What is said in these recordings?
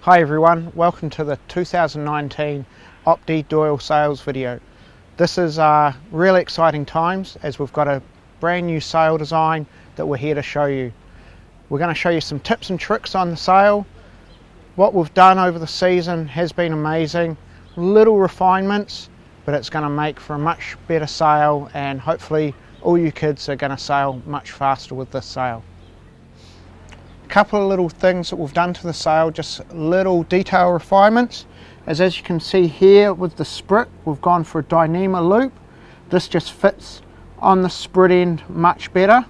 Hi everyone, welcome to the 2019 Opti Dad Sails video. This is really exciting times as we've got a brand new sail design that we're here to show you. We're going to show you some tips and tricks on the sail. What we've done over the season has been amazing. Little refinements, but it's going to make for a much better sail, and hopefully all you kids are going to sail much faster with this sail. Couple of little things that we've done to the sail, just little detail refinements. As you can see here with the sprit, we've gone for a Dyneema loop. This just fits on the sprit end much better.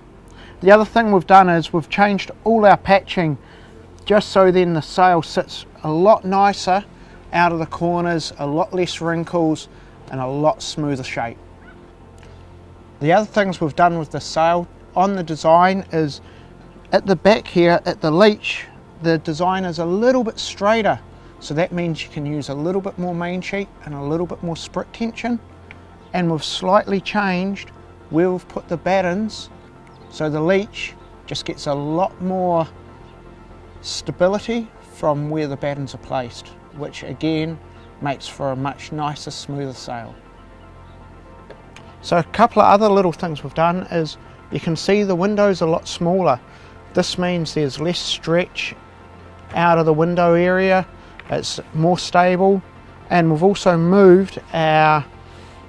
The other thing we've done is we've changed all our patching just so then the sail sits a lot nicer out of the corners, a lot less wrinkles and a lot smoother shape. The other things we've done with the sail on the design is at the back here, at the leech, the design is a little bit straighter. So that means you can use a little bit more main sheet and a little bit more sprit tension. And we've slightly changed where we've put the battens, so the leech just gets a lot more stability from where the battens are placed, which again makes for a much nicer, smoother sail. So a couple of other little things we've done is you can see the window's a lot smaller. This means there's less stretch out of the window area, it's more stable, and we've also moved our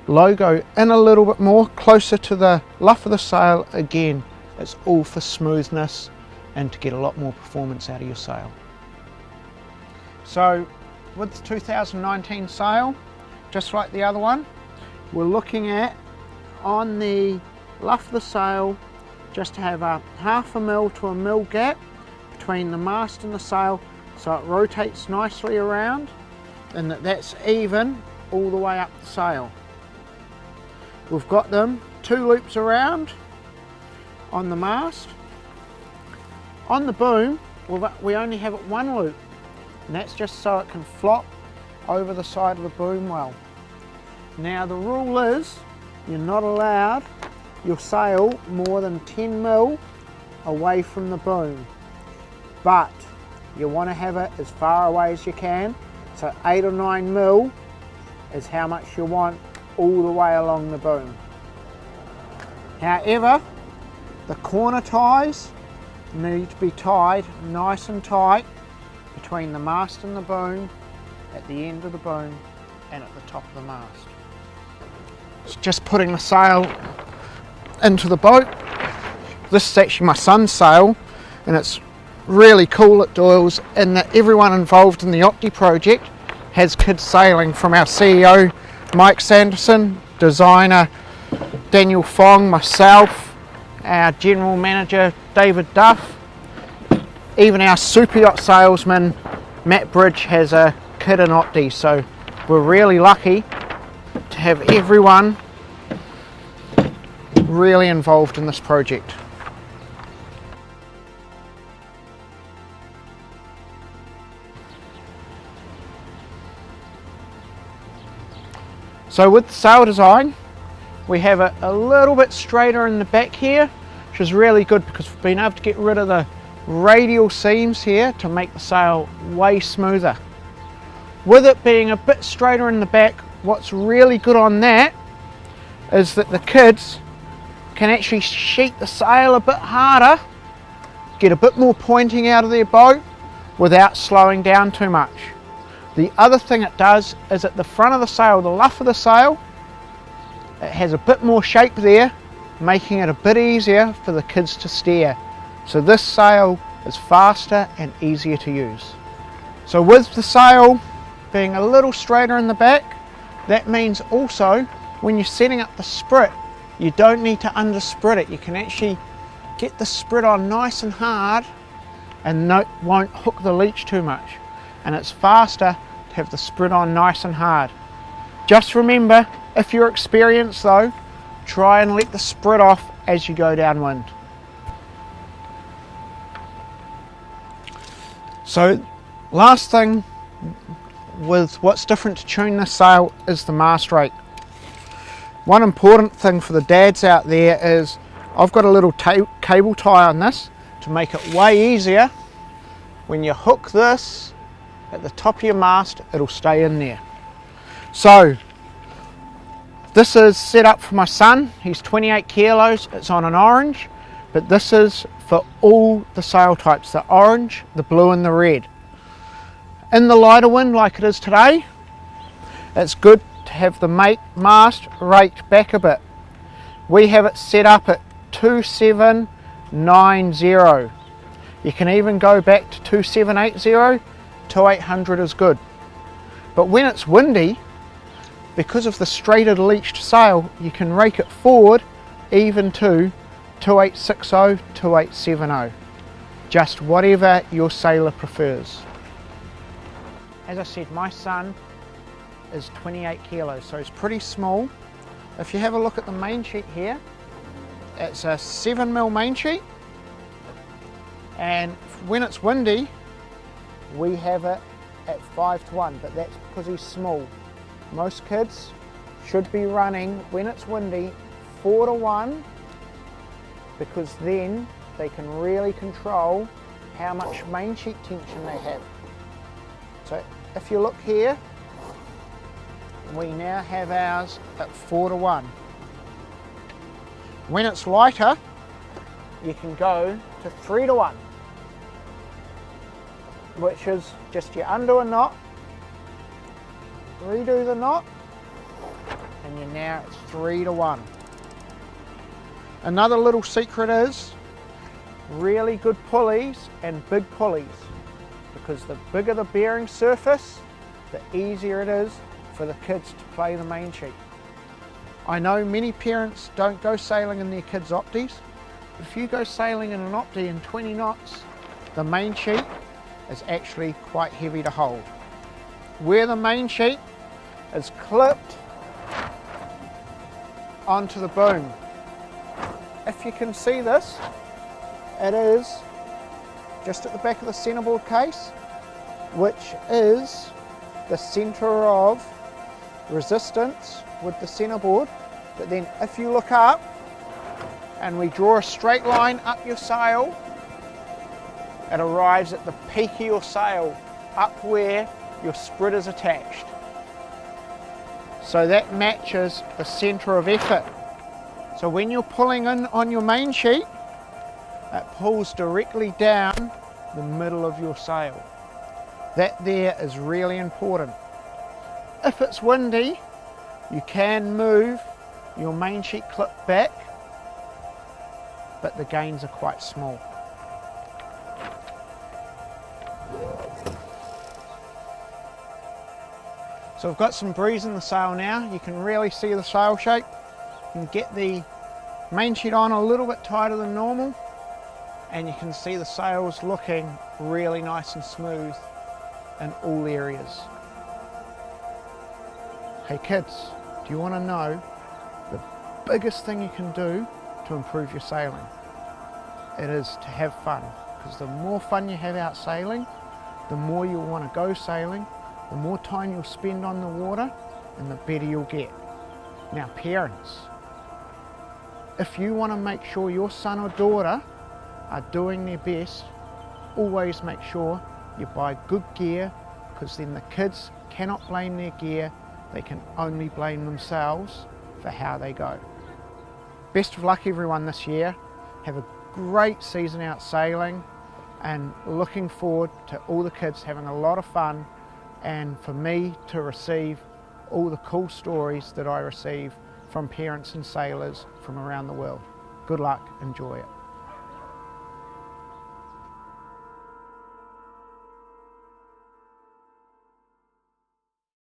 logo in a little bit more, closer to the luff of the sail. Again, it's all for smoothness and to get a lot more performance out of your sail. So with the 2019 sail, just like the other one, we're looking at on the luff of the sail just to have a 1/2 mil to 1 mil gap between the mast and the sail, so it rotates nicely around and that's even all the way up the sail. We've got them 2 loops around on the mast. On the boom, we only have it 1 loop, and that's just so it can flop over the side of the boom well. Now the rule is you're not allowed your sail more than 10 mil away from the boom, but you want to have it as far away as you can, so 8 or 9 mil is how much you want all the way along the boom. However, the corner ties need to be tied nice and tight between the mast and the boom, at the end of the boom and at the top of the mast. So just putting the sail into the boat. This is actually my son's sail, and it's really cool at Doyle's in that everyone involved in the Opti project has kids sailing, from our CEO Mike Sanderson, designer Daniel Fong, myself, our general manager David Duff, even our super yacht salesman Matt Bridge has a kid in Opti. So we're really lucky to have everyone really involved in this project. So with the sail design, we have it a little bit straighter in the back here, which is really good because we've been able to get rid of the radial seams here to make the sail way smoother. With it being a bit straighter in the back, what's really good on that is that the kids can actually sheet the sail a bit harder, get a bit more pointing out of their boat without slowing down too much. The other thing it does is at the front of the sail, the luff of the sail, it has a bit more shape there, making it a bit easier for the kids to steer. So this sail is faster and easier to use. So with the sail being a little straighter in the back, that means also when you're setting up the sprit, you don't need to undersprit it. You can actually get the sprit on nice and hard and won't hook the leech too much. And it's faster to have the sprit on nice and hard. Just remember, if you're experienced though, try and let the sprit off as you go downwind. So last thing with what's different to tune this sail is the mast rate. One important thing for the dads out there is I've got a little cable tie on this to make it way easier. When you hook this at the top of your mast, it'll stay in there. So this is set up for my son. He's 28 kilos, it's on an orange, but this is for all the sail types, the orange, the blue and the red. In the lighter wind like it is today, it's good to have the mast raked back a bit. We have it set up at 2790. You can even go back to 2780, 2800 is good. But when it's windy, because of the straighted leached sail, you can rake it forward even to 2860, 2870. Just whatever your sailor prefers. As I said, my son is 28 kilos, so he's pretty small. If you have a look at the main sheet here, it's a 7mm main sheet, and when it's windy, we have it at 5:1, but that's because he's small. Most kids should be running, when it's windy, 4:1, because then they can really control how much main sheet tension they have. So if you look here, we now have ours at 4:1. When it's lighter, you can go to 3:1, which is just you undo a knot, redo the knot, and you're now at 3:1. Another little secret is really good pulleys and big pulleys, because the bigger the bearing surface, the easier it is for the kids to play the main sheet. I know many parents don't go sailing in their kids' Optis, but if you go sailing in an Opti in 20 knots, the main sheet is actually quite heavy to hold. Where the main sheet is clipped onto the boom. If you can see this, it is just at the back of the centerboard case, which is the center of resistance with the centerboard. But then if you look up and we draw a straight line up your sail, it arrives at the peak of your sail, up where your sprit is attached. So that matches the center of effort. So when you're pulling in on your main sheet, it pulls directly down the middle of your sail. That there is really important. If it's windy, you can move your main sheet clip back, but the gains are quite small. So I've got some breeze in the sail now. You can really see the sail shape. You can get the main sheet on a little bit tighter than normal, and you can see the sails looking really nice and smooth in all areas. Hey kids, do you want to know the biggest thing you can do to improve your sailing? It is to have fun, because the more fun you have out sailing, the more you'll want to go sailing, the more time you'll spend on the water, and the better you'll get. Now parents, if you want to make sure your son or daughter are doing their best, always make sure you buy good gear, because then the kids cannot blame their gear, they can only blame themselves for how they go. Best of luck everyone this year. Have a great season out sailing, and looking forward to all the kids having a lot of fun, and for me to receive all the cool stories that I receive from parents and sailors from around the world. Good luck, enjoy it.